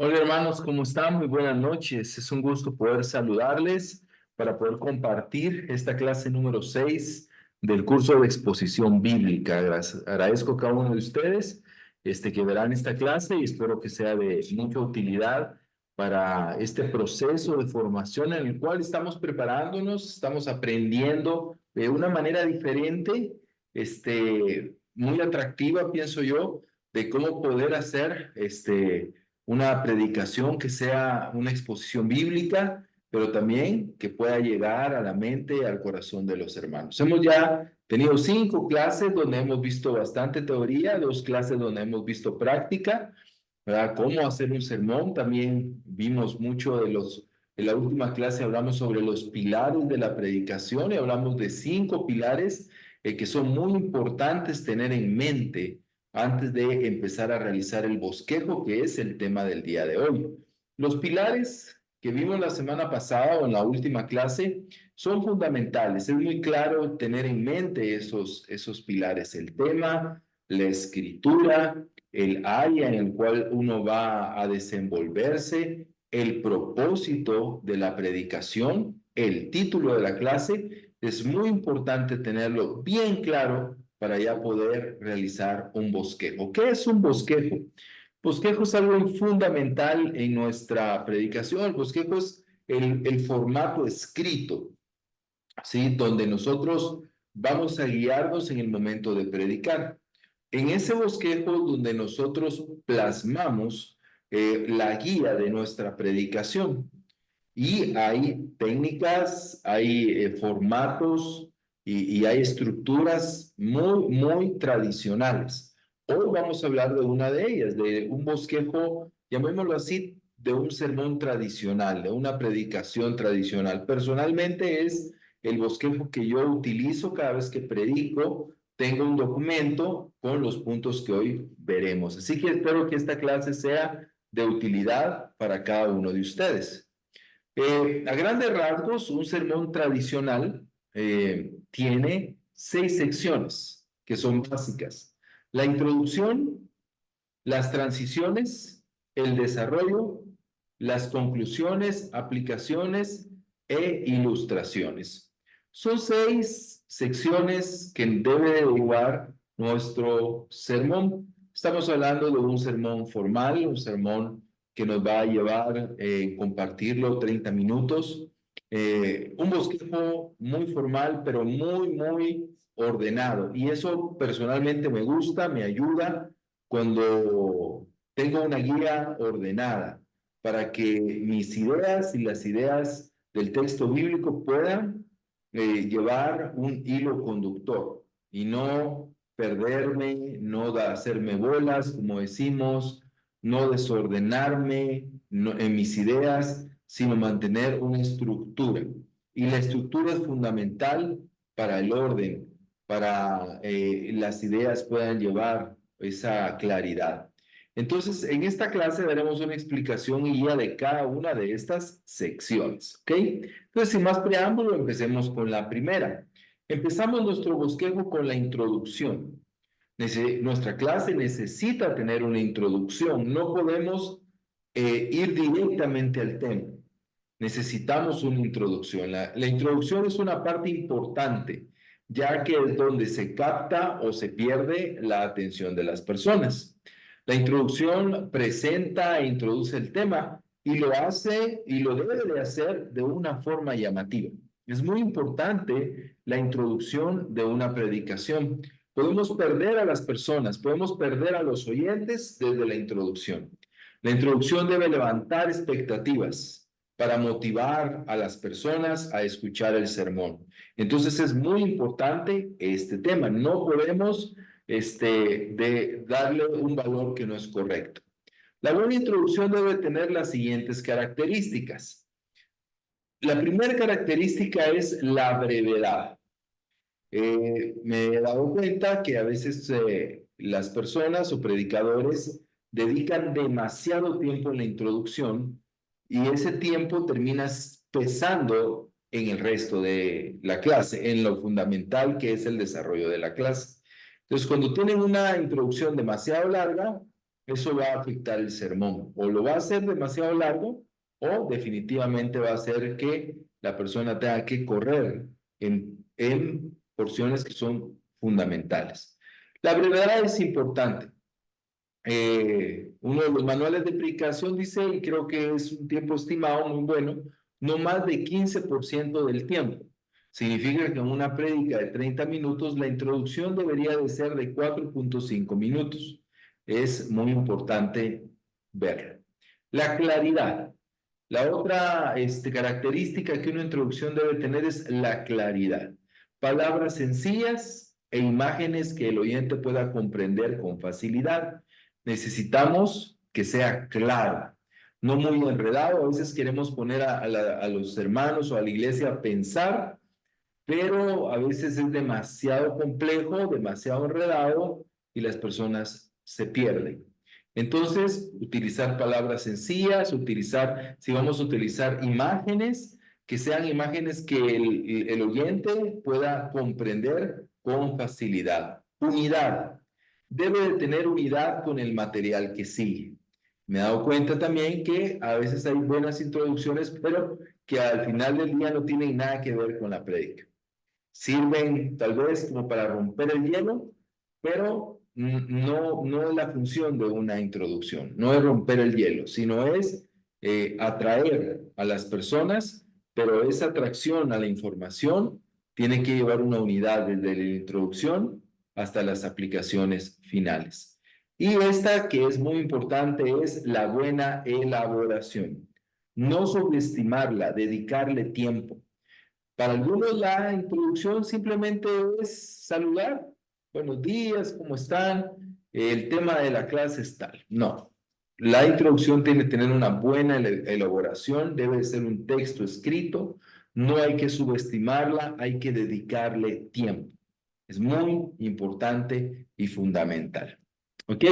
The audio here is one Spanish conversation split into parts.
Hola hermanos, ¿cómo están? Muy buenas noches. Es un gusto poder saludarles para poder compartir esta clase número 6 del curso de exposición bíblica. Agradezco a cada uno de ustedes que verán esta clase y espero que sea de mucha utilidad para este proceso de formación en el cual estamos preparándonos, estamos aprendiendo de una manera diferente, muy atractiva, pienso yo, de cómo poder hacer una predicación que sea una exposición bíblica, pero también que pueda llegar a la mente y al corazón de los hermanos. Hemos ya tenido 5 clases donde hemos visto bastante teoría, 2 clases donde hemos visto práctica, ¿verdad? Cómo hacer un sermón. También vimos mucho en la última clase hablamos sobre los pilares de la predicación y hablamos de 5 pilares que son muy importantes tener en mente antes de empezar a realizar el bosquejo, que es el tema del día de hoy. Los pilares que vimos la semana pasada o en la última clase son fundamentales. Es muy claro tener en mente esos pilares, el tema, la escritura, el área en el cual uno va a desenvolverse, el propósito de la predicación, el título de la clase. Es muy importante tenerlo bien claro para ya poder realizar un bosquejo. ¿Qué es un bosquejo? Bosquejo es algo fundamental en nuestra predicación. El bosquejo es el formato escrito, ¿sí? Donde nosotros vamos a guiarnos en el momento de predicar. En ese bosquejo donde nosotros plasmamos la guía de nuestra predicación. Y hay técnicas, hay formatos y hay estructuras muy tradicionales. Hoy vamos a hablar de una de ellas, de un bosquejo, llamémoslo así, de un sermón tradicional, de una predicación tradicional. Personalmente es el bosquejo que yo utilizo cada vez que predico. Tengo un documento con los puntos que hoy veremos. Así que espero que esta clase sea de utilidad para cada uno de ustedes. A grandes rasgos, un sermón tradicional tiene 6 secciones que son básicas. La introducción, las transiciones, el desarrollo, las conclusiones, aplicaciones e ilustraciones. Son 6 secciones que debe derivar nuestro sermón. Estamos hablando de un sermón formal, un sermón que nos va a llevar compartirlo 30 minutos. Un bosquejo muy formal, pero muy ordenado. Y eso personalmente me gusta, me ayuda cuando tengo una guía ordenada para que mis ideas y las ideas del texto bíblico puedan llevar un hilo conductor y no perderme, no hacerme bolas, como decimos, no desordenarme en mis ideas, sino mantener una estructura. Y la estructura es fundamental para el orden, para las ideas puedan llevar esa claridad. Entonces, en esta clase daremos una explicación y guía de cada una de estas secciones, ¿ok? Entonces, sin más preámbulo, empecemos con la primera. Empezamos nuestro bosquejo con la introducción. Nuestra clase necesita tener una introducción. No podemos ir directamente al tema. Necesitamos una introducción. La introducción es una parte importante, ya que es donde se capta o se pierde la atención de las personas. La introducción presenta e introduce el tema y lo hace y lo debe de hacer de una forma llamativa. Es muy importante la introducción de una predicación. Podemos perder a las personas, podemos perder a los oyentes desde la introducción. La introducción debe levantar expectativas para motivar a las personas a escuchar el sermón. Entonces es muy importante este tema. No podemos darle un valor que no es correcto. La buena introducción debe tener las siguientes características. La primera característica es la brevedad. Me he dado cuenta que a veces las personas o predicadores dedican demasiado tiempo en la introducción y ese tiempo termina pesando en el resto de la clase, en lo fundamental que es el desarrollo de la clase. Entonces, cuando tienen una introducción demasiado larga, eso va a afectar el sermón. O lo va a hacer demasiado largo o definitivamente va a hacer que la persona tenga que correr en porciones que son fundamentales. La brevedad es importante. Uno de los manuales de predicación dice, y creo que es un tiempo estimado muy bueno, no más de 15% del tiempo. Significa que en una prédica de 30 minutos, la introducción debería de ser de 4,5 minutos. Es muy importante verlo. La claridad. La otra característica que una introducción debe tener es la claridad. Palabras sencillas e imágenes que el oyente pueda comprender con facilidad. Necesitamos que sea claro, no muy enredado. A veces queremos poner a los hermanos o a la iglesia a pensar, pero a veces es demasiado complejo, demasiado enredado y las personas se pierden. Entonces, utilizar palabras sencillas, si vamos a utilizar imágenes, que sean imágenes que el oyente pueda comprender con facilidad. Unidad. Debe de tener unidad con el material que sigue. Me he dado cuenta también que a veces hay buenas introducciones, pero que al final del día no tienen nada que ver con la prédica. Sirven tal vez como para romper el hielo, pero no es la función de una introducción, no es romper el hielo, sino es atraer a las personas, pero esa atracción a la información tiene que llevar una unidad desde la introducción hasta las aplicaciones finales. Y esta que es muy importante es la buena elaboración. No subestimarla, dedicarle tiempo. Para algunos la introducción simplemente es saludar. Buenos días, ¿cómo están? El tema de la clase es tal. No. La introducción tiene que tener una buena elaboración, debe ser un texto escrito, no hay que subestimarla, hay que dedicarle tiempo. Es muy importante y fundamental. ¿Ok?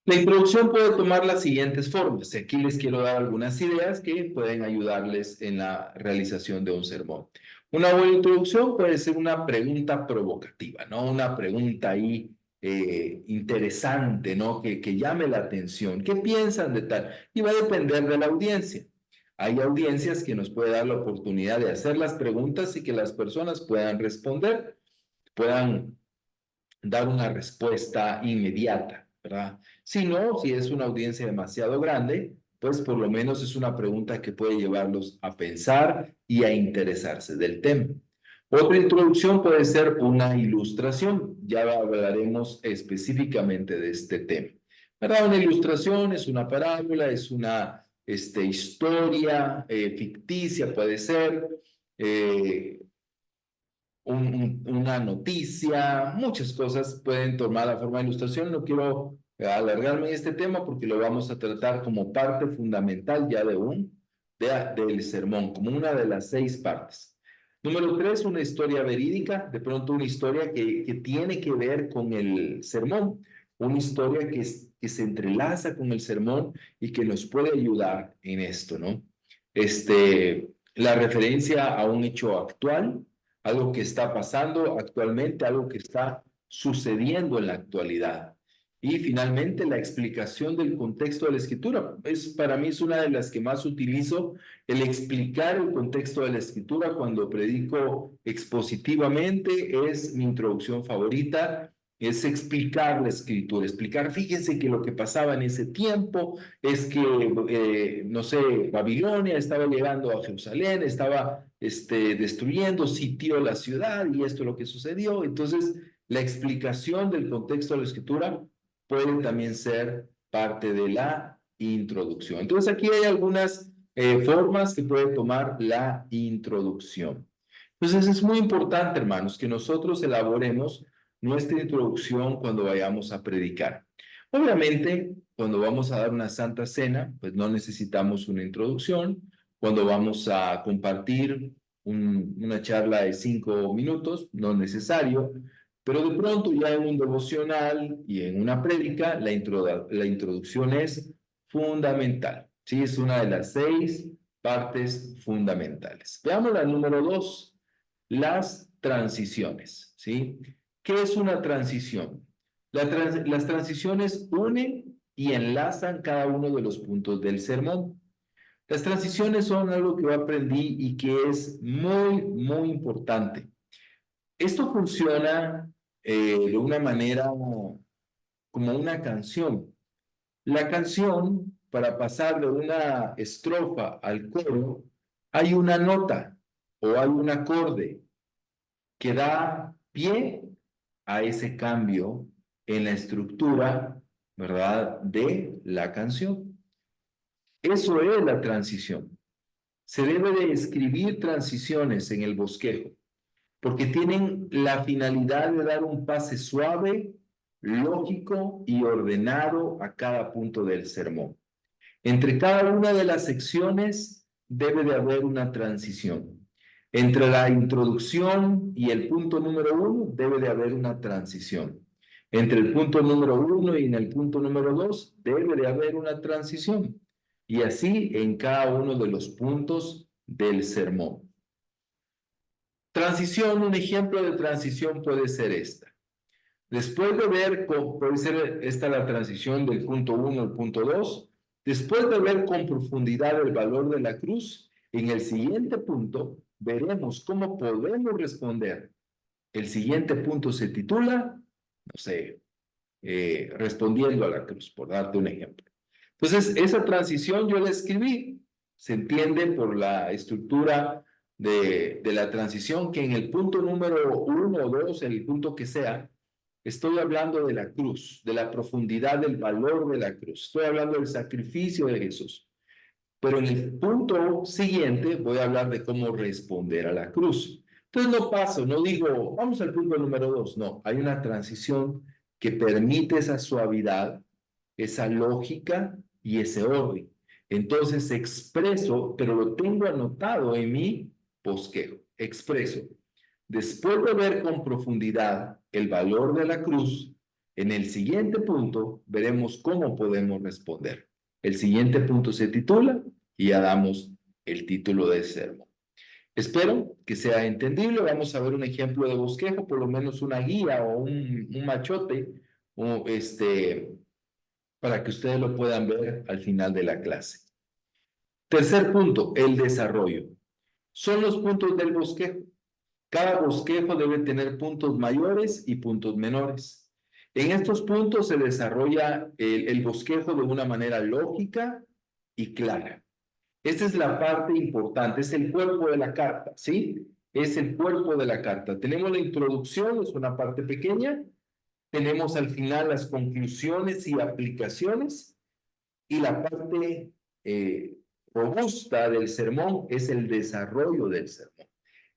La introducción puede tomar las siguientes formas. Aquí les quiero dar algunas ideas que pueden ayudarles en la realización de un sermón. Una buena introducción puede ser una pregunta provocativa, ¿no? Una pregunta ahí interesante, ¿no? Que llame la atención. ¿Qué piensan de tal? Y va a depender de la audiencia. Hay audiencias que nos puede dar la oportunidad de hacer las preguntas y que las personas puedan responder, puedan dar una respuesta inmediata, ¿verdad? Si no, si es una audiencia demasiado grande, pues por lo menos es una pregunta que puede llevarlos a pensar y a interesarse del tema. Otra introducción puede ser una ilustración. Ya hablaremos específicamente de este tema. ¿Verdad? Una ilustración es una parábola, es una historia ficticia, puede ser. eh, una noticia, muchas cosas pueden tomar la forma de ilustración. No quiero alargarme en este tema porque lo vamos a tratar como parte fundamental ya del sermón, como una de las 6 partes. Número 3, una historia verídica, de pronto una historia que tiene que ver con el sermón, una historia que se entrelaza con el sermón y que nos puede ayudar en esto, ¿no? La referencia a un hecho actual, algo que está pasando actualmente, algo que está sucediendo en la actualidad. Y finalmente la explicación del contexto de la escritura. Para mí es una de las que más utilizo, el explicar el contexto de la escritura cuando predico expositivamente. Es mi introducción favorita, es explicar la escritura, explicar, fíjense que lo que pasaba en ese tiempo es que, no sé, Babilonia estaba llegando a Jerusalén, estaba destruyendo, sitió la ciudad y esto es lo que sucedió. Entonces, la explicación del contexto de la escritura puede también ser parte de la introducción. Entonces, aquí hay algunas formas que puede tomar la introducción. Entonces, es muy importante, hermanos, que nosotros elaboremos nuestra introducción cuando vayamos a predicar. Obviamente, cuando vamos a dar una santa cena, pues no necesitamos una introducción. Cuando vamos a compartir una charla de 5 minutos, no es necesario. Pero de pronto ya en un devocional y en una prédica, la introducción es fundamental. Sí, es una de las 6 partes fundamentales. Veamos la número 2, las transiciones. ¿Sí? ¿Qué es una transición? Las transiciones unen y enlazan cada uno de los puntos del sermón. Las transiciones son algo que yo aprendí y que es muy importante. Esto funciona de una manera como una canción. La canción, para pasar de una estrofa al coro, hay una nota o hay un acorde que da pie a ese cambio en la estructura, ¿verdad?, de la canción. Eso es la transición. Se debe de escribir transiciones en el bosquejo, porque tienen la finalidad de dar un pase suave, lógico y ordenado a cada punto del sermón. Entre cada una de las secciones debe de haber una transición. Entre la introducción y el punto número 1 debe de haber una transición. Entre el punto número 1 y en el punto número 2 debe de haber una transición. Y así en cada uno de los puntos del sermón. Transición, un ejemplo de transición puede ser esta. Después de ver, puede ser esta la transición del punto 1 al punto 2, después de ver con profundidad el valor de la cruz, en el siguiente punto veremos cómo podemos responder. El siguiente punto se titula, no sé, respondiendo a la cruz, por darte un ejemplo. Entonces, esa transición yo la escribí, se entiende por la estructura de la transición que en el punto número 1 o 2, en el punto que sea, estoy hablando de la cruz, de la profundidad del valor de la cruz. Estoy hablando del sacrificio de Jesús. Pero en el punto siguiente voy a hablar de cómo responder a la cruz. Entonces no paso, no digo, vamos al punto número 2. No, hay una transición que permite esa suavidad, esa lógica y ese orden. Entonces expreso, pero lo tengo anotado en mi bosquejo. Expreso. Después de ver con profundidad el valor de la cruz, en el siguiente punto veremos cómo podemos responder. El siguiente punto se titula y ya damos el título del sermón. Espero que sea entendible. Vamos a ver un ejemplo de bosquejo, por lo menos una guía o un machote, o para que ustedes lo puedan ver al final de la clase. Tercer punto, el desarrollo. Son los puntos del bosquejo. Cada bosquejo debe tener puntos mayores y puntos menores. En estos puntos se desarrolla el bosquejo de una manera lógica y clara. Esta es la parte importante, es el cuerpo de la carta, ¿sí? Es el cuerpo de la carta. Tenemos la introducción, es una parte pequeña. Tenemos al final las conclusiones y aplicaciones. Y la parte robusta del sermón es el desarrollo del sermón.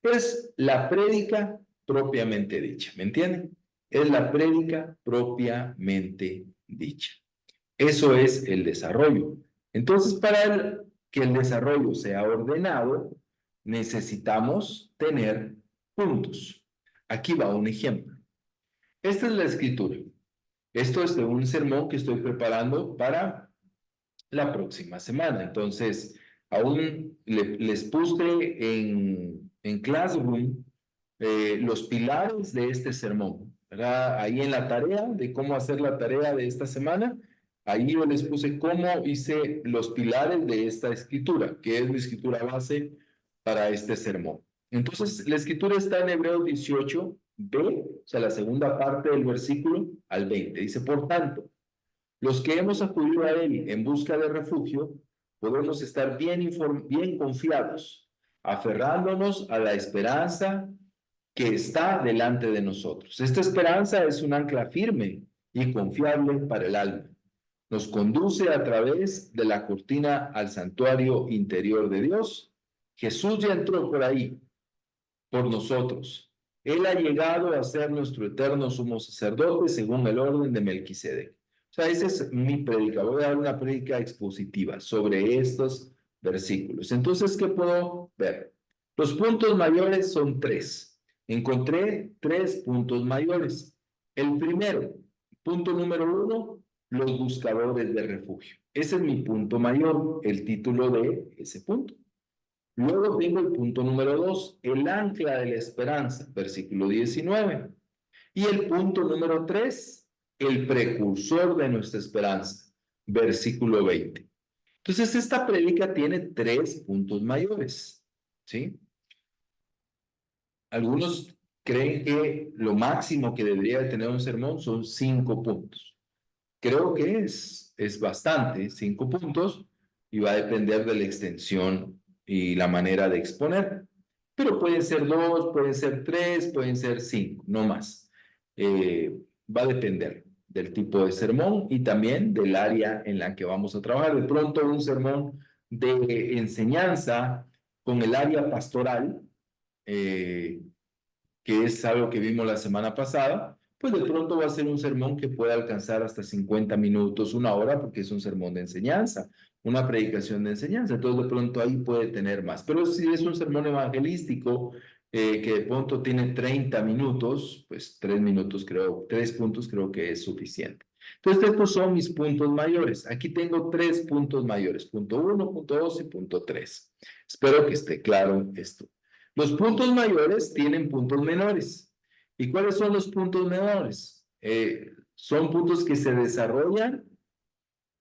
Es la prédica propiamente dicha, ¿me entienden? Es la prédica propiamente dicha. Eso es el desarrollo. Entonces, para que el desarrollo sea ordenado, necesitamos tener puntos. Aquí va un ejemplo. Esta es la escritura. Esto es de un sermón que estoy preparando para la próxima semana. Entonces, aún les puse en Classroom los pilares de este sermón, ¿verdad? Ahí en la tarea de cómo hacer la tarea de esta semana, ahí yo les puse cómo hice los pilares de esta escritura, que es mi escritura base para este sermón. Entonces, la escritura está en Hebreos 18b, o sea, la segunda parte del versículo al 20. Dice, por tanto, los que hemos acudido a Él en busca de refugio, podemos estar bien confiados, aferrándonos a la esperanza que está delante de nosotros. Esta esperanza es un ancla firme y confiable para el alma. Nos conduce a través de la cortina al santuario interior de Dios. Jesús ya entró por ahí, por nosotros. Él ha llegado a ser nuestro eterno sumo sacerdote según el orden de Melquisedec. O sea, esa es mi prédica. Voy a dar una prédica expositiva sobre estos versículos. Entonces, ¿qué puedo ver? Los puntos mayores son 3. Encontré 3 puntos mayores. El primero, punto número 1, los buscadores de refugio. Ese es mi punto mayor, el título de ese punto. Luego tengo el punto número 2, el ancla de la esperanza, versículo 19. Y el punto número 3, el precursor de nuestra esperanza, versículo 20. Entonces, esta prédica tiene 3 puntos mayores, ¿sí? Algunos creen que lo máximo que debería de tener un sermón son 5 puntos. Creo que es bastante, 5 puntos, y va a depender de la extensión y la manera de exponer. Pero pueden ser 2, pueden ser 3, pueden ser 5, no más. Va a depender del tipo de sermón y también del área en la que vamos a trabajar. De pronto un sermón de enseñanza con el área pastoral, eh, que es algo que vimos la semana pasada, pues de pronto va a ser un sermón que puede alcanzar hasta 50 minutos, 1 hora, porque es un sermón de enseñanza, una predicación de enseñanza. Entonces de pronto ahí puede tener más. Pero si es un sermón evangelístico, que de pronto tiene 30 minutos, pues 3 minutos creo, 3 puntos creo que es suficiente. Entonces estos son mis puntos mayores. Aquí tengo 3 puntos mayores, punto 1, punto 2 y punto 3. Espero que esté claro esto. Los puntos mayores tienen puntos menores. ¿Y cuáles son los puntos menores? Son puntos que se desarrollan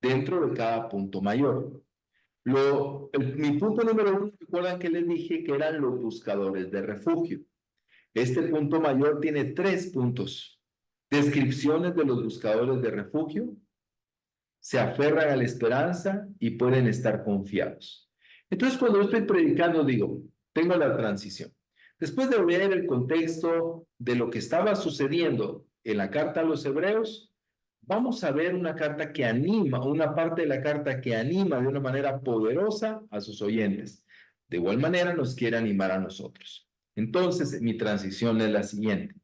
dentro de cada punto mayor. Mi punto número 1, recuerdan que les dije que eran los buscadores de refugio. Este punto mayor tiene 3 puntos. Descripciones de los buscadores de refugio, se aferran a la esperanza y pueden estar confiados. Entonces, cuando yo estoy predicando, digo, tengo la transición. Después de ver el contexto de lo que estaba sucediendo en la carta a los hebreos, vamos a ver una carta que anima, una parte de la carta que anima de una manera poderosa a sus oyentes. De igual manera nos quiere animar a nosotros. Entonces, mi transición es la siguiente.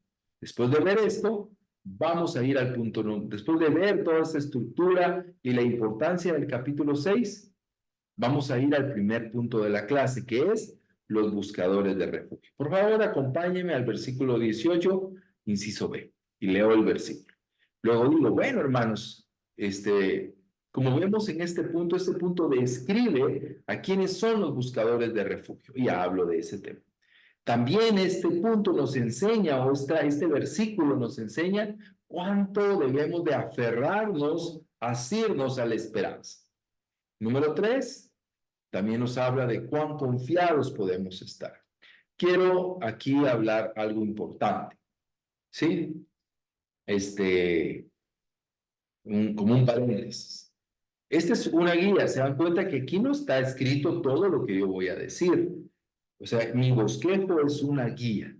Después de ver esto, vamos a ir al punto 1. Después de ver toda esa estructura y la importancia del capítulo 6, vamos a ir al primer punto de la clase, que es los buscadores de refugio. Por favor, acompáñenme al versículo 18, inciso B, y leo el versículo. Luego digo, bueno, hermanos, como vemos en este punto describe a quiénes son los buscadores de refugio, y hablo de ese tema. También este punto nos enseña, este versículo nos enseña cuánto debemos de aferrarnos, asirnos a la esperanza. Número 3, también nos habla de cuán confiados podemos estar. Quiero aquí hablar algo importante, ¿sí? Como un paréntesis. Esta es una guía, se dan cuenta que aquí no está escrito todo lo que yo voy a decir. O sea, mi bosquejo es una guía.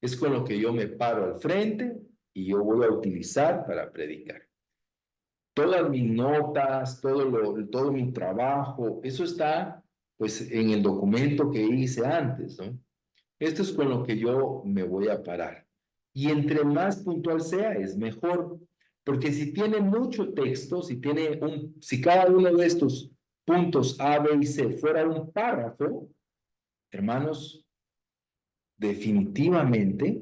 Es con lo que yo me paro al frente y yo voy a utilizar para predicar. Todas mis notas, todo mi trabajo, eso está pues en el documento que hice antes, ¿no? Esto es con lo que yo me voy a parar. Y entre más puntual sea, es mejor. Porque si tiene mucho texto, si cada uno de estos puntos A, B y C fuera un párrafo, hermanos, definitivamente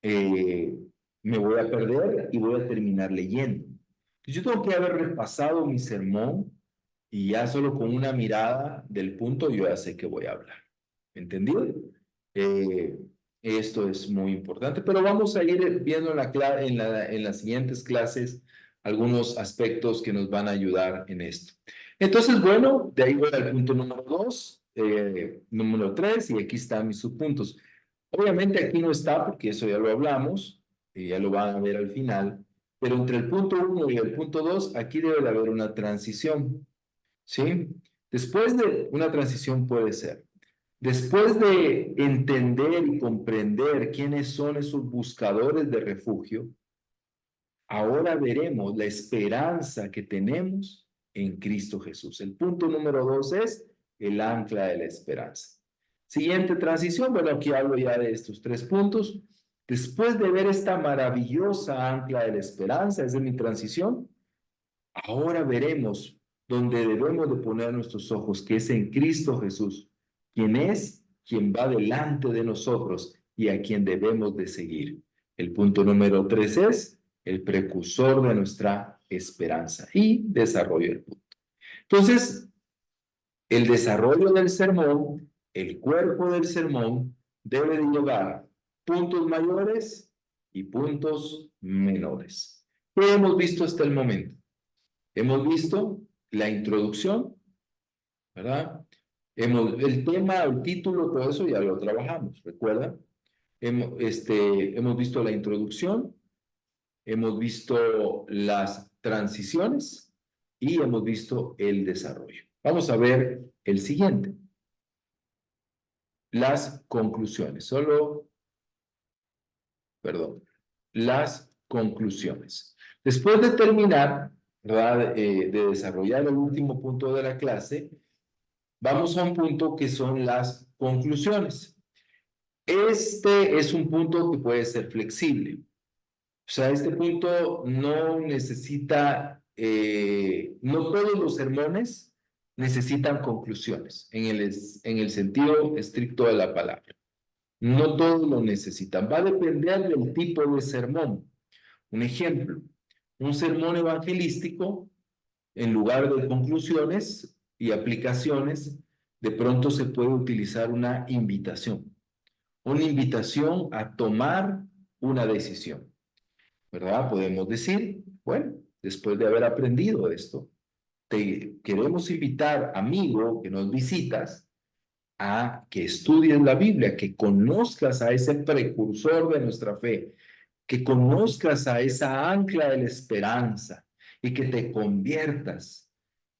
eh, me voy a perder y voy a terminar leyendo. Yo tengo que haber repasado mi sermón y ya solo con una mirada del punto yo ya sé que voy a hablar. ¿Entendido? Eh, Esto es muy importante, pero vamos a ir viendo en las siguientes clases algunos aspectos que nos van a ayudar en esto. Entonces, bueno, de ahí voy al punto número 2, número 3, y aquí están mis subpuntos. Obviamente aquí no está, porque eso ya lo hablamos, y ya lo van a ver al final, pero entre el punto 1 y el punto 2, aquí debe de haber una transición, ¿sí? Después de una transición puede ser. Después de entender y comprender quiénes son esos buscadores de refugio, ahora veremos la esperanza que tenemos en Cristo Jesús. El punto número 2 es el ancla de la esperanza. Siguiente transición, bueno, aquí hablo ya de estos 3 puntos. Después de ver esta maravillosa ancla de la esperanza, es de mi transición, ahora veremos donde debemos de poner nuestros ojos, que es en Cristo Jesús, quien va delante de nosotros y a quien debemos de seguir. El punto número 3 es el precursor de nuestra esperanza y desarrollo del punto. Entonces, el desarrollo del sermón, el cuerpo del sermón, debe de llevar puntos mayores y puntos menores. ¿Qué hemos visto hasta el momento? Hemos visto la introducción, ¿verdad? El tema, el título, todo eso ya lo trabajamos, ¿recuerda? Hemos visto la introducción, hemos visto las transiciones y hemos visto el desarrollo. Vamos a ver el siguiente, las conclusiones. Las conclusiones. Después de terminar, ¿verdad? De desarrollar el último punto de la clase, vamos a un punto que son las conclusiones. Este es un punto que puede ser flexible. O sea, este punto no necesita, no todos los sermones necesitan conclusiones en el sentido estricto de la palabra. No todos lo necesitan. Va a depender del tipo de sermón. Un ejemplo, un sermón evangelístico, en lugar de conclusiones y aplicaciones, de pronto se puede utilizar una invitación a tomar una decisión, ¿verdad? Podemos decir, bueno, después de haber aprendido esto, te queremos invitar, amigo, que nos visitas, a que estudies la Biblia, que conozcas a ese precursor de nuestra fe, que conozcas a esa ancla de la esperanza y que te conviertas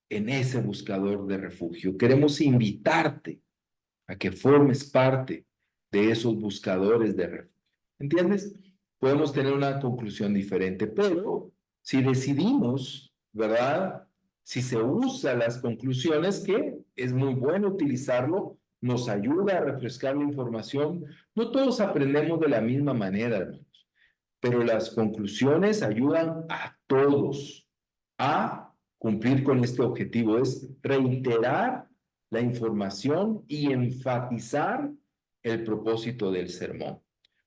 en ese buscador de refugio. Queremos invitarte a que formes parte de esos buscadores de refugio. ¿Entiendes? Podemos tener una conclusión diferente, pero si decidimos, ¿verdad? Si se usa las conclusiones, que es muy bueno utilizarlo, nos ayuda a refrescar la información. No todos aprendemos de la misma manera, hermanos, pero las conclusiones ayudan a todos a cumplir con este objetivo, es reiterar la información y enfatizar el propósito del sermón.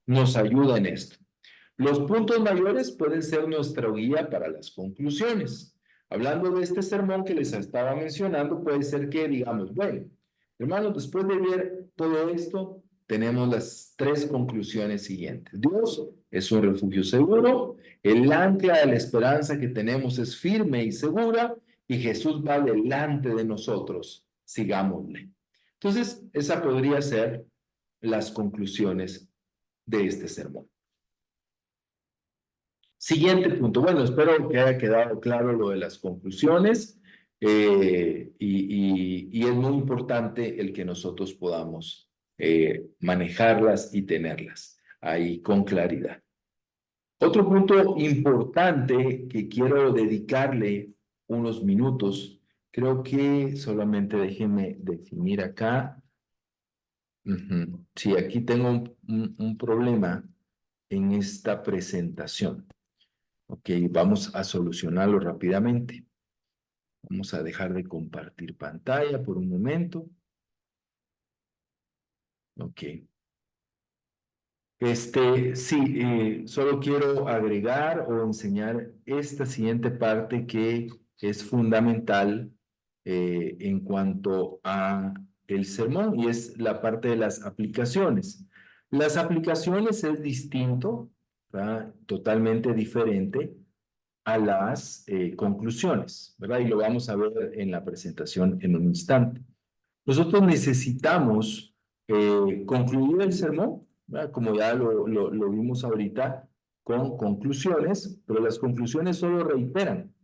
Nos ayuda en esto. Los puntos mayores pueden ser nuestra guía para las conclusiones. Hablando de este sermón que les estaba mencionando, puede ser que digamos, bueno, hermanos, después de ver todo esto, tenemos las tres conclusiones siguientes. Dios es un refugio seguro, el ancla de la esperanza que tenemos es firme y segura, y Jesús va delante de nosotros. Sigámosle. Entonces, esa podría ser las conclusiones de este sermón. Siguiente punto. Bueno, espero que haya quedado claro lo de las conclusiones y es muy importante el que nosotros podamos manejarlas y tenerlas ahí con claridad. Otro punto importante que quiero dedicarle unos minutos, creo que solamente déjenme definir acá. Sí, aquí tengo un problema en esta presentación. Ok, vamos a solucionarlo rápidamente. Vamos a dejar de compartir pantalla por un momento. Ok. Sí, solo quiero agregar o enseñar esta siguiente parte que es fundamental en cuanto a el sermón y es la parte de las aplicaciones. Las aplicaciones es distinto, ¿verdad? Totalmente diferente a las conclusiones, ¿verdad? Y lo vamos a ver en la presentación en un instante. Nosotros necesitamos concluir el sermón, ¿verdad? Como ya lo vimos ahorita, con conclusiones, pero las conclusiones solo reiteran.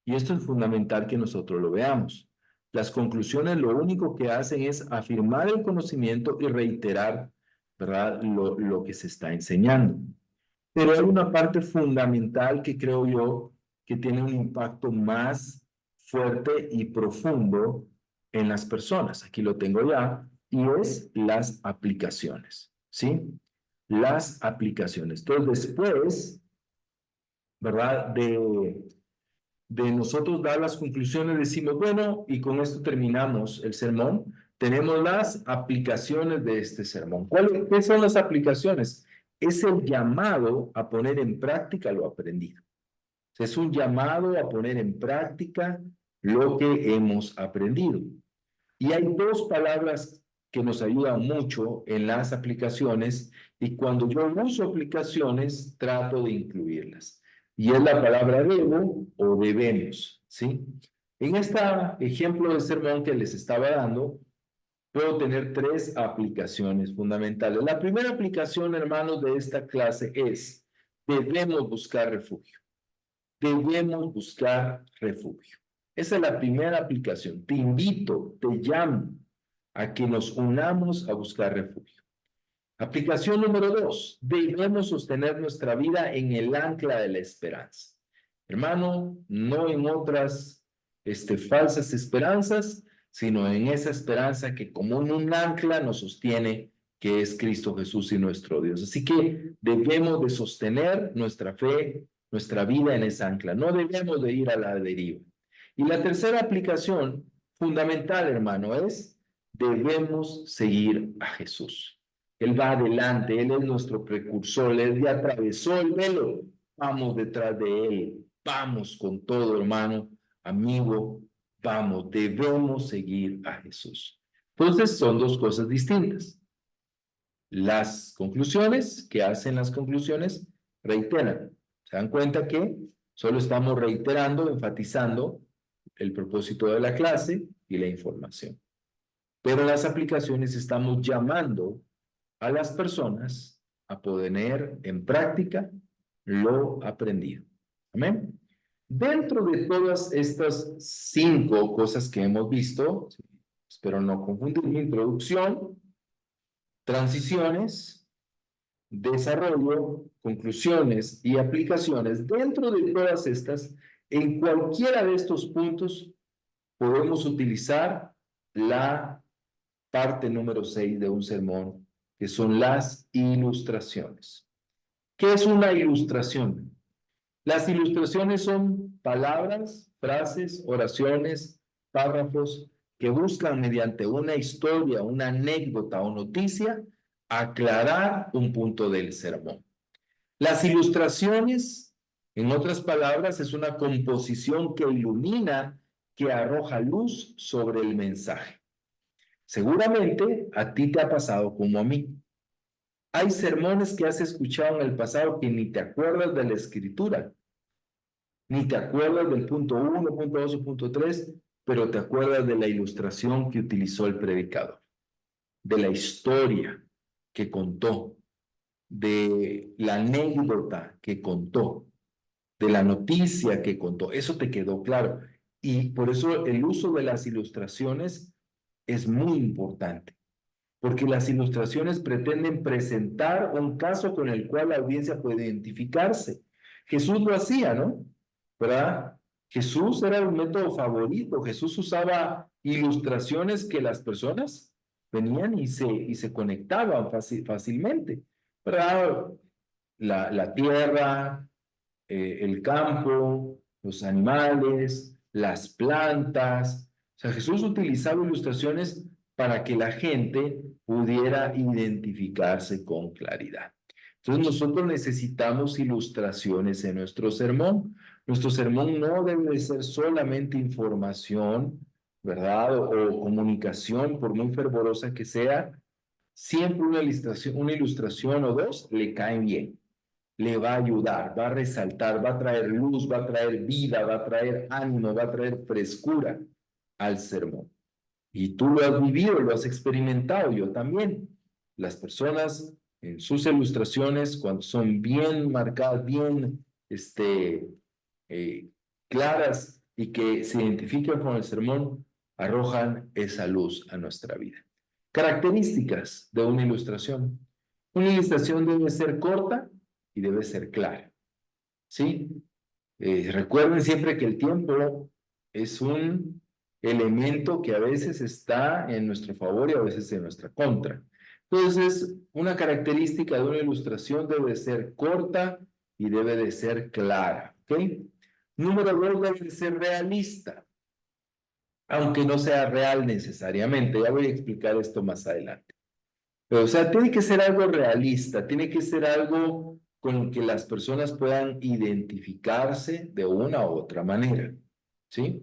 Y esto es fundamental que nosotros lo veamos. Las conclusiones lo único que hacen es afirmar el conocimiento y reiterar, ¿verdad? Lo que se está enseñando. Pero hay una parte fundamental que creo yo que tiene un impacto más fuerte y profundo en las personas. Aquí lo tengo ya, y es las aplicaciones, ¿sí? Las aplicaciones. Entonces, después, ¿verdad? De nosotros dar las conclusiones, decimos, bueno, y con esto terminamos el sermón. Tenemos las aplicaciones de este sermón. ¿Qué son las aplicaciones? Es el llamado a poner en práctica lo aprendido. Es un llamado a poner en práctica lo que hemos aprendido. Y hay dos palabras que nos ayudan mucho en las aplicaciones y cuando yo uso aplicaciones trato de incluirlas. y es la palabra debo o debemos, ¿sí? En este ejemplo de sermón que les estaba dando, puedo tener tres aplicaciones fundamentales. La primera aplicación, hermanos, de esta clase es, debemos buscar refugio. Debemos buscar refugio. Esa es la primera aplicación. Te invito, te llamo a que nos unamos a buscar refugio. Aplicación número 2, debemos sostener nuestra vida en el ancla de la esperanza. Hermano, no en otras falsas esperanzas, sino en esa esperanza que como un ancla nos sostiene, que es Cristo Jesús y nuestro Dios. Así que debemos de sostener nuestra fe, nuestra vida en esa ancla. No debemos de ir a la deriva. Y la tercera aplicación fundamental, hermano, es debemos seguir a Jesús. Él va adelante, Él es nuestro precursor, Él ya atravesó el velo. Vamos detrás de Él, vamos con todo, hermano, amigo, vamos, debemos seguir a Jesús. Entonces son dos cosas distintas. Las conclusiones, que hacen las conclusiones, reiteran. ¿Se dan cuenta que solo estamos reiterando, enfatizando el propósito de la clase y la información? Pero las aplicaciones estamos llamando a las personas a poner en práctica lo aprendido. Amén. Dentro de todas estas 5 cosas que hemos visto, espero no confundir mi introducción, transiciones, desarrollo, conclusiones y aplicaciones, dentro de todas estas, en cualquiera de estos puntos podemos utilizar la parte número 6 de un sermón, que son las ilustraciones. ¿Qué es una ilustración? Las ilustraciones son palabras, frases, oraciones, párrafos que buscan mediante una historia, una anécdota o noticia aclarar un punto del sermón. Las ilustraciones, en otras palabras, es una composición que ilumina, que arroja luz sobre el mensaje. Seguramente a ti te ha pasado como a mí. Hay sermones que has escuchado en el pasado que ni te acuerdas de la escritura, ni te acuerdas del punto 1, punto 2 o punto 3, pero te acuerdas de la ilustración que utilizó el predicador, de la historia que contó, de la anécdota que contó, de la noticia que contó. Eso te quedó claro. Y por eso el uso de las ilustraciones es muy importante, porque las ilustraciones pretenden presentar un caso con el cual la audiencia puede identificarse. Jesús lo hacía, ¿no? ¿Verdad? Jesús era un método favorito. Jesús usaba ilustraciones que las personas venían y se conectaban fácilmente. ¿Verdad? La tierra, el campo, los animales, las plantas. O sea, Jesús utilizaba ilustraciones para que la gente pudiera identificarse con claridad. Entonces nosotros necesitamos ilustraciones en nuestro sermón. Nuestro sermón no debe de ser solamente información, ¿verdad? O comunicación, por muy fervorosa que sea. Siempre una ilustración o dos le caen bien, le va a ayudar, va a resaltar, va a traer luz, va a traer vida, va a traer ánimo, va a traer frescura al sermón. Y tú lo has vivido, lo has experimentado, yo también. Las personas en sus ilustraciones, cuando son bien marcadas, bien eh, claras y que se identifican con el sermón, arrojan esa luz a nuestra vida. Características de una ilustración. Una ilustración debe ser corta y debe ser clara. ¿Sí? Recuerden siempre que el tiempo es un elemento que a veces está en nuestro favor y a veces en nuestra contra. Entonces, una característica de una ilustración debe ser corta y debe de ser clara. ¿Ok? Número 2, debe de ser realista, aunque no sea real necesariamente. Ya voy a explicar esto más adelante. Pero, o sea, tiene que ser algo realista, tiene que ser algo con que las personas puedan identificarse de una u otra manera, ¿sí?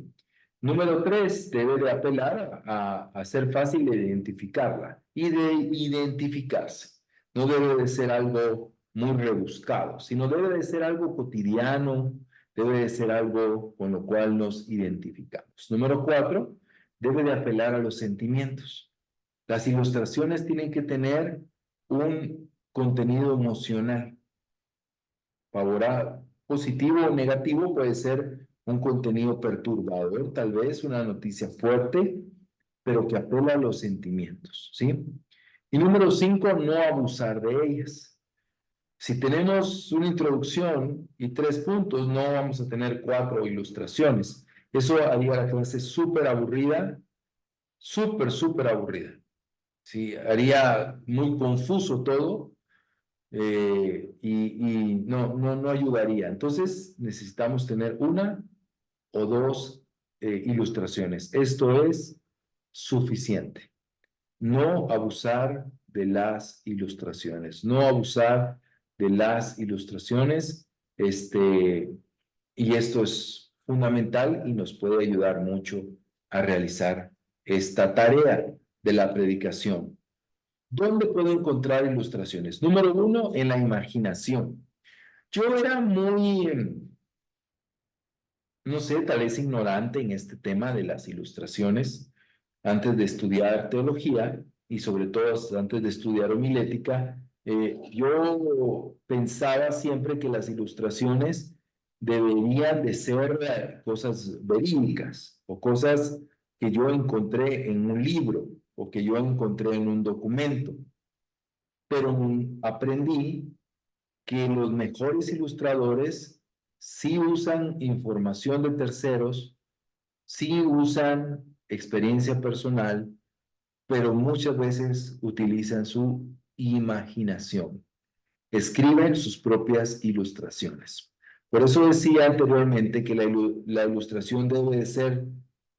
Número 3, debe de apelar a ser fácil de identificarla y de identificarse. No debe de ser algo muy rebuscado, sino debe de ser algo cotidiano, debe de ser algo con lo cual nos identificamos. Número 4, debe de apelar a los sentimientos. Las ilustraciones tienen que tener un contenido emocional, favorable, positivo o negativo, puede ser un contenido perturbador, tal vez una noticia fuerte, pero que apela a los sentimientos, ¿sí? Y número 5, no abusar de ellas. Si tenemos una introducción y 3 puntos, no vamos a tener 4 ilustraciones. Eso haría la clase súper aburrida, súper aburrida. Sí, haría muy confuso todo y no ayudaría. Entonces necesitamos tener una o dos ilustraciones. Esto es suficiente. No abusar de las ilustraciones, no abusar de las ilustraciones, y esto es fundamental y nos puede ayudar mucho a realizar esta tarea de la predicación. ¿Dónde puedo encontrar ilustraciones? Número 1, en la imaginación. Yo era muy, no sé, tal vez ignorante en este tema de las ilustraciones antes de estudiar teología y sobre todo antes de estudiar homilética. Yo pensaba siempre que las ilustraciones deberían de ser cosas verídicas o cosas que yo encontré en un libro o que yo encontré en un documento, pero aprendí que los mejores ilustradores sí usan información de terceros, sí usan experiencia personal, pero muchas veces utilizan su imaginación. Escriben sus propias ilustraciones. Por eso decía anteriormente que la ilustración debe de ser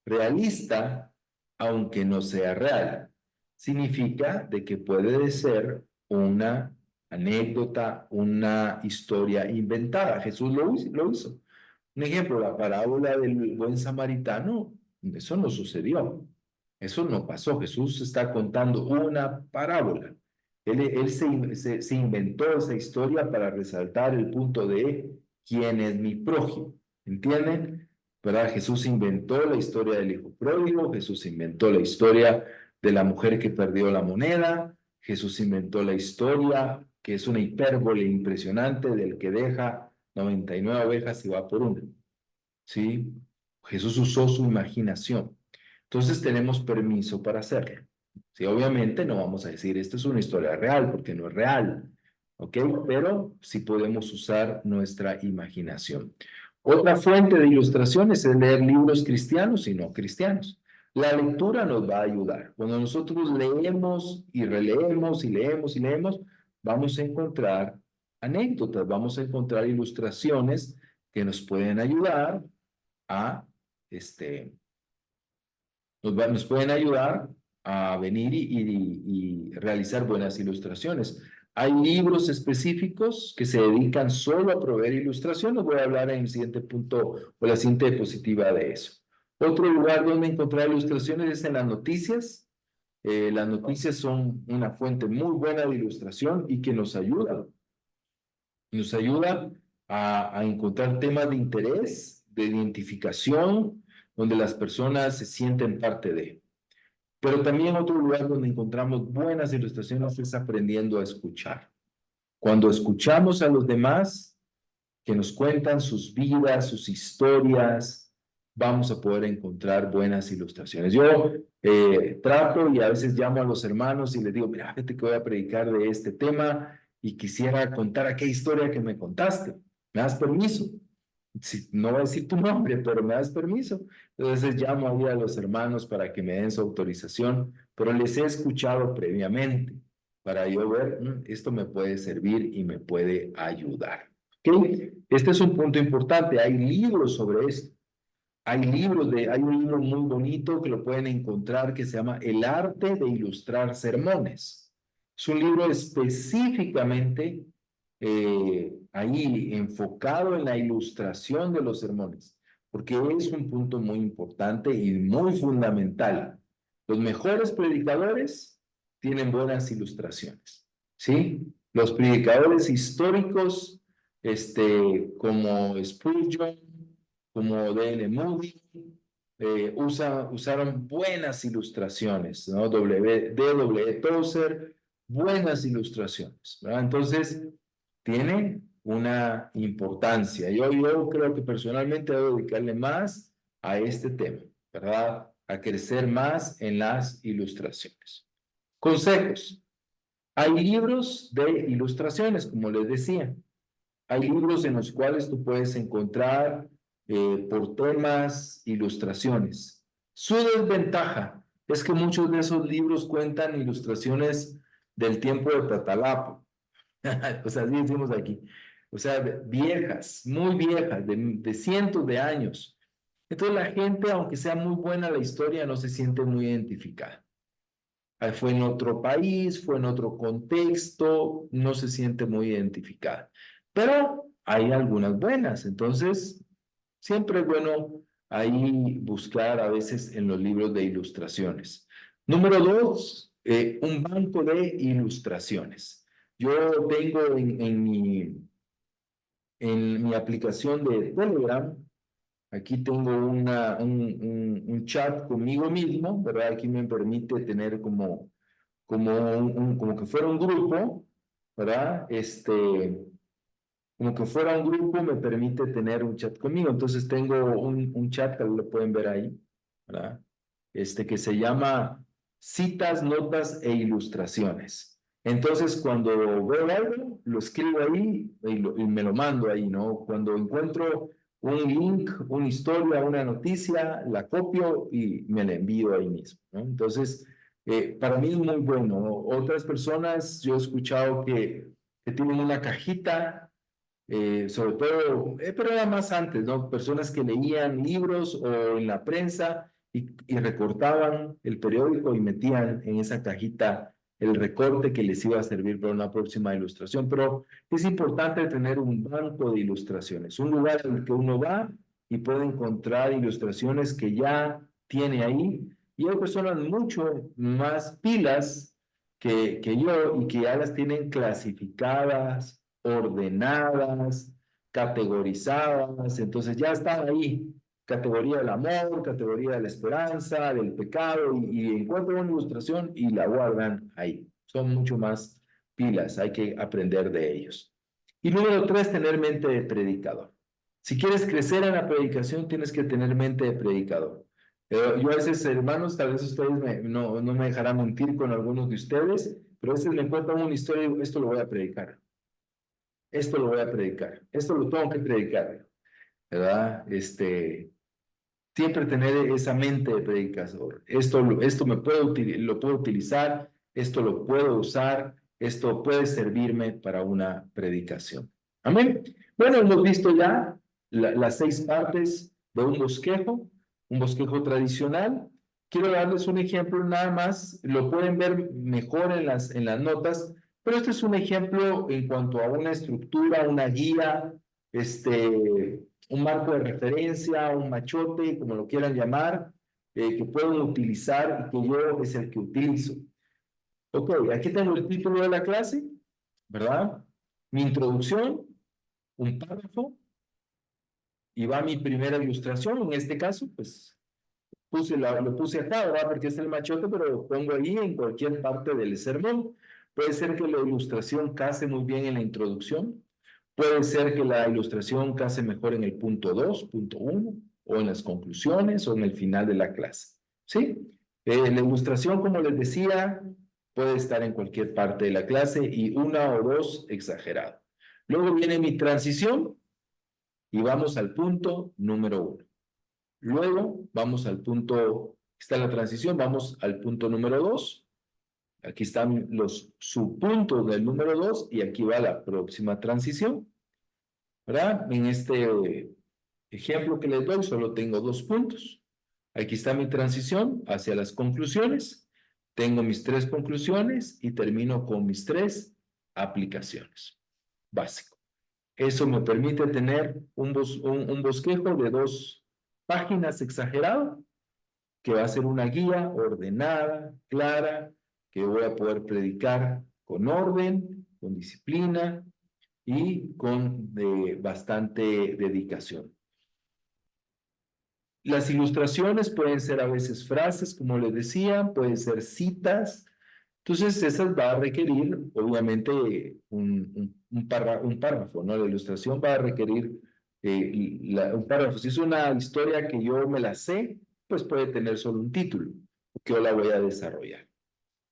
realista, aunque no sea real. Significa de que puede ser una anécdota, una historia inventada. Jesús lo hizo. Un ejemplo, la parábola del buen samaritano, eso no sucedió. Eso no pasó. Jesús está contando una parábola. Él se inventó esa historia para resaltar el punto de quién es mi prójimo. ¿Entienden? ¿Verdad? Jesús inventó la historia del hijo pródigo, Jesús inventó la historia de la mujer que perdió la moneda, Jesús inventó la historia, que es una hipérbole impresionante, del que deja 99 ovejas y va por una. ¿Sí? Jesús usó su imaginación. Entonces tenemos permiso para hacerlo. Sí, obviamente no vamos a decir, esta es una historia real, porque no es real, ¿ok? Pero sí podemos usar nuestra imaginación. Otra fuente de ilustraciones es leer libros cristianos y no cristianos. La lectura nos va a ayudar. Cuando nosotros leemos y releemos y leemos y leemos, vamos a encontrar anécdotas, vamos a encontrar ilustraciones que nos pueden ayudar a nos pueden ayudar a venir y realizar buenas ilustraciones. Hay libros específicos que se dedican solo a proveer ilustraciones. Voy a hablar en el siguiente punto o la siguiente diapositiva de eso. Otro lugar donde encontrar ilustraciones es en las noticias. Las noticias son una fuente muy buena de ilustración y que nos ayuda. Nos ayuda a encontrar temas de interés, de identificación, donde las personas se sienten parte de. Pero también otro lugar donde encontramos buenas ilustraciones es aprendiendo a escuchar. Cuando escuchamos a los demás que nos cuentan sus vidas, sus historias, vamos a poder encontrar buenas ilustraciones. Yo trato y a veces llamo a los hermanos y les digo, mira, fíjate que voy a predicar de este tema y quisiera contar aquella historia que me contaste. ¿Me das permiso? No voy a decir tu nombre, pero me das permiso. Entonces llamo ahí a los hermanos para que me den su autorización, pero les he escuchado previamente para yo ver, esto me puede servir y me puede ayudar. ¿Ok? Este es un punto importante. Hay libros sobre esto. Hay un libro muy bonito que lo pueden encontrar que se llama El arte de ilustrar sermones. Es un libro específicamente ahí enfocado en la ilustración de los sermones, porque es un punto muy importante y muy fundamental. Los mejores predicadores tienen buenas ilustraciones, ¿sí? Los predicadores históricos, como Spurgeon, como D.L. Moody, usaron buenas ilustraciones, ¿no? D.W. Tozer, buenas ilustraciones, ¿verdad? Entonces, tiene una importancia. Yo creo que personalmente debo dedicarle más a este tema, ¿verdad? A crecer más en las ilustraciones. Consejos. Hay libros de ilustraciones, como les decía. Hay libros en los cuales tú puedes encontrar por temas, ilustraciones. Su desventaja es que muchos de esos libros cuentan ilustraciones del tiempo de Tatalapo. O sea, así decimos aquí. O sea, viejas, muy viejas, de cientos de años. Entonces la gente, aunque sea muy buena la historia, no se siente muy identificada. Fue en otro país, fue en otro contexto, no se siente muy identificada. Pero hay algunas buenas, entonces siempre es bueno ahí buscar a veces en los libros de ilustraciones. Número dos, un banco de ilustraciones. Yo tengo en mi aplicación de Telegram. Aquí tengo un chat conmigo mismo, ¿verdad? Aquí me permite tener como que fuera un grupo, ¿verdad? Como que fuera un grupo me permite tener un chat conmigo. Entonces tengo un chat que lo pueden ver ahí, ¿verdad? Que se llama Citas, Notas e Ilustraciones. Entonces, cuando veo algo, lo escribo ahí y me lo mando ahí, ¿no? Cuando encuentro un link, una historia, una noticia, la copio y me la envío ahí mismo, ¿no? Entonces, para mí es muy bueno. Otras personas, yo he escuchado que tienen una cajita, sobre todo, pero era más antes, ¿no? Personas que leían libros o en la prensa y recortaban el periódico y metían en esa cajita el recorte que les iba a servir para una próxima ilustración. Pero es importante tener un banco de ilustraciones, un lugar en el que uno va y puede encontrar ilustraciones que ya tiene ahí. Y hay personas mucho más pilas que yo y que ya las tienen clasificadas, ordenadas, categorizadas, entonces ya están ahí, categoría del amor, categoría de la esperanza, del pecado, y encuentran una ilustración y la guardan ahí. Son mucho más pilas, hay que aprender de ellos. Y número tres, tener mente de predicador. Si quieres crecer en la predicación, tienes que tener mente de predicador. Yo a veces, hermanos, tal vez ustedes no me dejarán mentir con algunos de ustedes, pero a veces me cuentan una historia y digo, esto lo voy a predicar, esto lo voy a predicar, esto lo tengo que predicar, ¿verdad? Siempre tener esa mente de predicador. Esto lo puedo utilizar, esto lo puedo usar, esto puede servirme para una predicación. Amén. Bueno, hemos visto ya las 6 partes de un bosquejo tradicional. Quiero darles un ejemplo nada más, lo pueden ver mejor en las notas, pero este es un ejemplo en cuanto a una estructura, una guía, un marco de referencia, un machote, como lo quieran llamar, que pueden utilizar y que yo es el que utilizo. Ok, aquí tengo el título de la clase, ¿verdad? Mi introducción, un párrafo, y va mi primera ilustración. En este caso, pues lo puse acá, ¿verdad? Porque es el machote, pero lo pongo ahí en cualquier parte del sermón. Puede ser que la ilustración case muy bien en la introducción. Puede ser que la ilustración case mejor en el punto 2, punto 1, o en las conclusiones, o en el final de la clase. ¿Sí? La ilustración, como les decía, puede estar en cualquier parte de la clase y una o dos exagerado. Luego viene mi transición y vamos al punto número 1. Luego vamos al punto, está la transición, vamos al punto número 2. Aquí están los subpuntos del número 2 y aquí va la próxima transición, ¿verdad? En este ejemplo que les doy solo tengo 2 puntos. Aquí está mi transición hacia las conclusiones. Tengo mis 3 conclusiones y termino con mis 3 aplicaciones. Básico. Eso me permite tener un bosquejo de 2 páginas exagerado, que va a ser una guía ordenada, clara, que voy a poder predicar con orden con disciplina y con bastante dedicación. Las ilustraciones pueden ser a veces frases, como les decía, pueden ser citas. Entonces, esas va a requerir, obviamente, un párrafo, ¿no? La ilustración va a requerir un párrafo. Si es una historia que yo me la sé, pues puede tener solo un título, que yo la voy a desarrollar.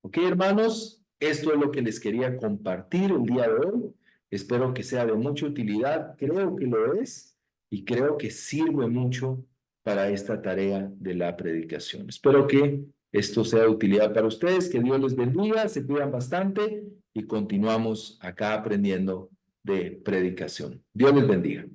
Ok, hermanos, esto es lo que les quería compartir el día de hoy. Espero que sea de mucha utilidad. Creo que lo es y creo que sirve mucho para esta tarea de la predicación. Espero que esto sea de utilidad para ustedes, que Dios les bendiga, se cuidan bastante y continuamos acá aprendiendo de predicación. Dios les bendiga.